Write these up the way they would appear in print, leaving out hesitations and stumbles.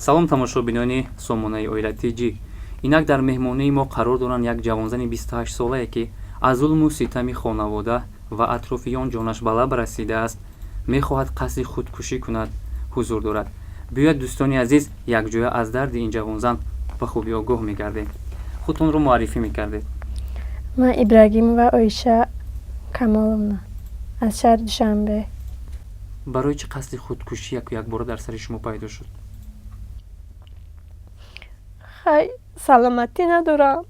салом тамошобинони сомонаи оилати ҷӣ. Инак дар меҳмонии мо қарор доранд як ҷавонзани 28 солае ки аз зулму ситами хонавода ва атрофиён ҷонаш ба лаб расидааст, мехоҳад қасди худкушӣ кунад, ҳузур дорад. биёед дӯстони азиз, якҷоя аз дарди ин ҷавонзан ба хубӣ огоҳ мегардед. худтонро муаррифӣ мекардед. ман Ибрагимова Оиша Камоловна аз шаҳри Душанбе. барои чӣ қасди худкушӣ якбора дар сари шумо пайдо шуд? хай саломатӣ надорам.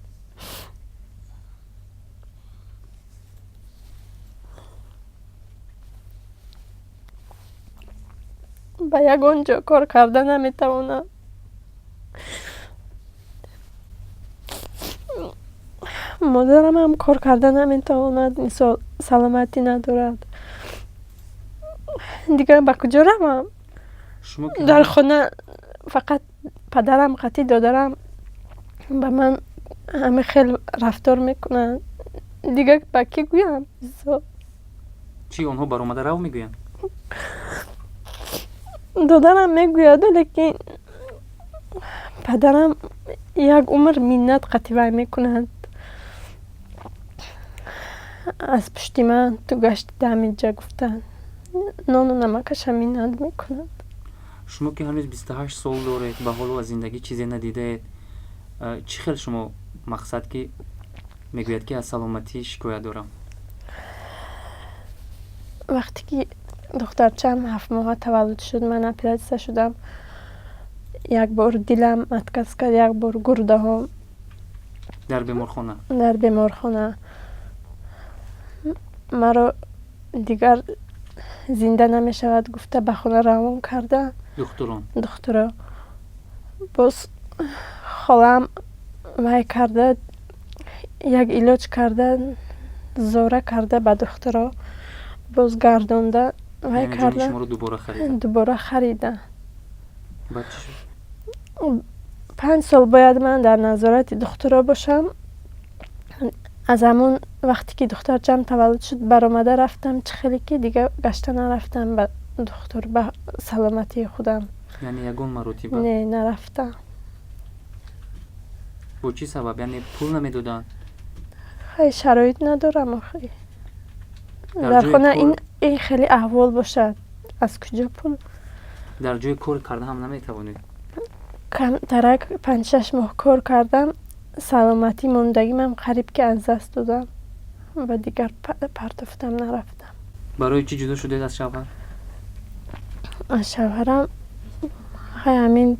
ба ягон ҷо кор карда наметавонам. модарам ҳам кор карда наметавонад, мисол саломатӣ надорад. дигар ба куҷо равам? дар хона фақат падарам қатӣ додарам ба ман ҳама хел рафтор мекунанд. дигар ба кӣ гӯям? чӣ онҳо баромада рав мегӯянд? додарам мегӯяд, лекин падарам як умр миннат қатӣ вай мекунад. аз пушти ман ту гашти дамиҷа гуфтанд. нону намакаша миннат мекунад. шумо ки ҳанӯз 28 сол доред, ба ҳоло аз зиндагӣ чизе надидаед, чӣ хел шумо мақсад ки мегӯяд ки аз саломатӣ шикоят дорам? вақте ки духтарчаам 7 моҳа таваллуд шуд, ман оператсия шудам. як бор дилам отказ кард, як бор гурдаҳом. дар беморхона? дар беморхона. маро дигар зинда намешавад гуфта ба хона равон карда духтуро. боз холам вай карда, як илоҷ карда, зора карда ба духтуро, боз гардонда вай карда. дубора харида. 5 сол бояд ман дар назорати духтуро бошам. аз ҳамон вақте ки духтарчаам таваллуд шуд баромада рафтам чихеле ки дига гашта нарафтам ба духтур ба саломатии худам. яъне ягон маротиба? Не, нарафтам. бо чӣ сабаб? яъне пул намедоданд? хай шароит надорам охи. дар хона ин хеле аҳвол бошад, аз куҷо пул? дар ҷои кор карда ҳам наметавонед? камтарак 5-6 моҳ кор кардам. саломатӣ мондагимам қариб ки аз даст додам ва дигар партофтам нарафтам. барои чӣ ҷудо шудед аз шавҳар? аз шавҳарам ҳамин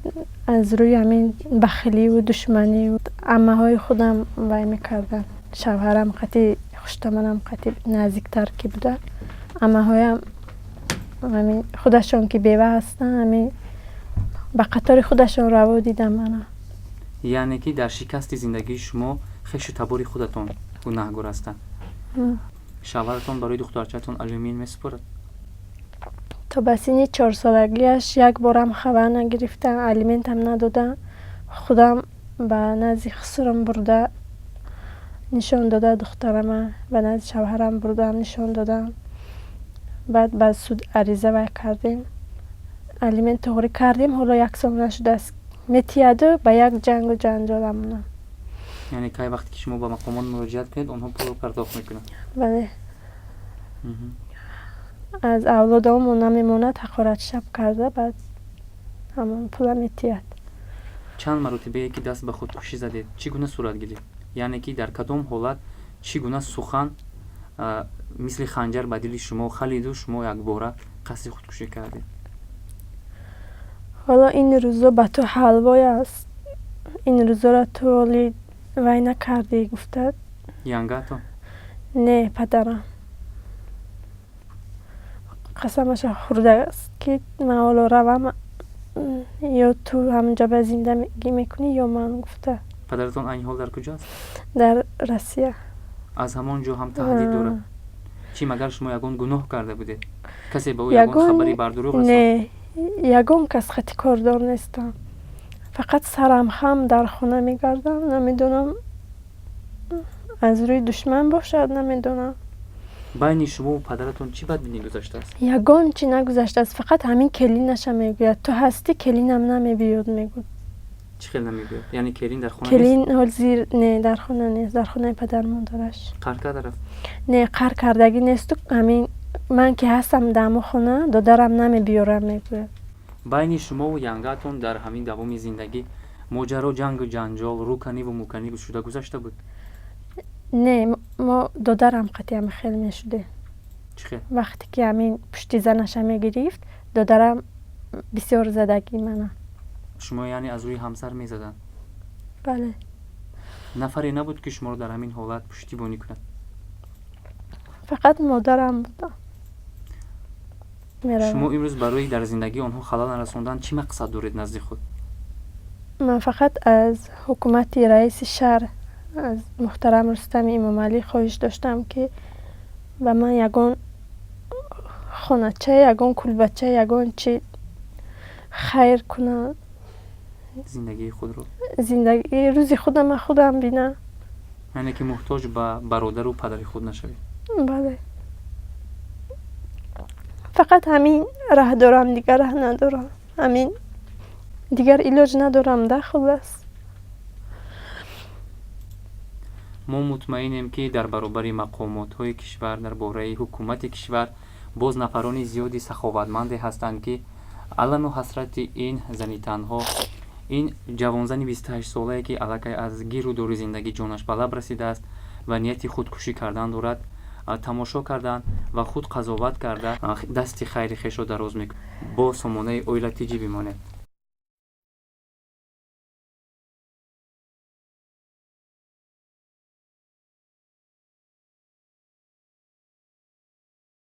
аз рӯи ҳамин бахиливу душманиву аммаҳои худам вай мекарданд. шавҳарам қатӣ хуштаманам қатӣ наздиктар ки буда, аммаҳоям ҳамин худашон ки бева ҳастанд, ҳамин ба қатори худашон раво дидам мана. яъне ки дар шикасти зиндагии шумо хешу табори худатон гунаҳгор ҳастанд. шавҳаратон барои духтарчаатон алюмин месупорад? то ба синни 4 солагиаш як борам хабар нагирифтам, алиментам надодам. худам ба назди хусром бурда нишон дода, духтарама ба назди шавҳарам бурдам нишон додам. баъд ба суд ариза вай кардем, алимент тоғрӣ кардем. ҳоло 1 сол нашудааст. метияду ба як ҷангу ҷанҷол амонам. яъне кай вақте ки шумо ба мақомот муроҷиат кунед, онҳо пулро пардохт мекунанд? бале. аз авлодамон намемонад, ҳақоратшаб карда баъд ҳамон пула метият. чанд маротибае ки даст ба худкушӣ задед, чӣ гуна сурат гирифт? яъне ки дар кадом ҳолат чӣ гуна сухан мисли ханҷар ба дили шумо халиду шумо якбора қасди худкушӣ кардед? ҳоло ин рӯзо ба ту ҳалвой аст. ин рӯзоро ту оли вай накардӣ гуфтад. янгато? не, падарам. қасамаша хӯрдааст ки ман ҳоло равам, ё ту ҳамҷа ба зиндагӣ мекунӣ ё ман гуфта. падаратон айни ҳол дар куҷоаст? дар Россия. аз ҳамон ҷо ҳам таҳдид дорад? чӣ магар шумо ягон гуноҳ карда будед? касе ба ӯ ягон хабари бар дурӯғ расон? Не, ягон кас хати кордор нестам. фақат сарам хам дар хона мегардам. намедонам аз рӯи душман бошад, намедонам. байни шумову падаратон чӣ бадбинӣ гузаштааст? ягон чӣ нагузаштааст, фақат ҳамин келинаша мегӯяд: ту ҳастӣ, келинам намебиёд, мегӯяд. чӣ хел намегӯяд? Яъне келин дар хона келин ҳозир не, дар хона нест, дар хонаи падармодараш. қар карда рафт? Не, қар кардагӣ несту, ҳамин ман ки ҳастам дар мо хона, додарам намебиёрам, мегӯяд. байни шумову янгаатон дар ҳамин давоми зиндагӣ моҷаро, ҷангу ҷанҷол, рӯканиву муканиву шуда гузашта буд? Не, мо додарам қатъиями хел мешуде. чӣ хел? вақте ки ҳамин пушти занаша мегирифт, додарам бисёр задагӣ мана. шумо яъне аз рӯи ҳамсар мезаданд? бале. нафаре набуд ки шуморо дар ҳамин ҳолат пуштибонӣ кунад? фақат модарам буда. шумо имрӯз барои дар зиндагии онҳо халал расондан чӣ мақсад доред назди худ? ман фақат аз ҳукумати раиси шаҳр, аз муҳтарам Рустами Эмомалӣ хоҳиш доштам, ки ба ман ягон хонача, ягон кулбача, ягон чӣ хайр кунад. зиндагии худро зиндагии рӯзи худама худам бинам. яъне ки муҳтоҷ ба бародару падари худ нашавед. бале. фақат ҳамин раҳ дорам, дигар раҳ надорам. ҳамин дигар илоҷ надорам да, хулас. мо мутмаинем ки дар баробари мақомотҳои кишвар, дар бораи ҳукумати кишвар боз нафарони зиёди саховатманде ҳастанд, ки алану ҳасрати ин зани танҳо, ин ҷавонзани 28 солае ки аллакай аз гиру дори зиндагӣ ҷонаш ба лаб расидааст ва нияти худкушӣ кардан дорад, тамошо кардан ва худ қазоват карда дасти хайри хешро дароз мекунад. бо сомонаи оилати ҷӣ бимонед.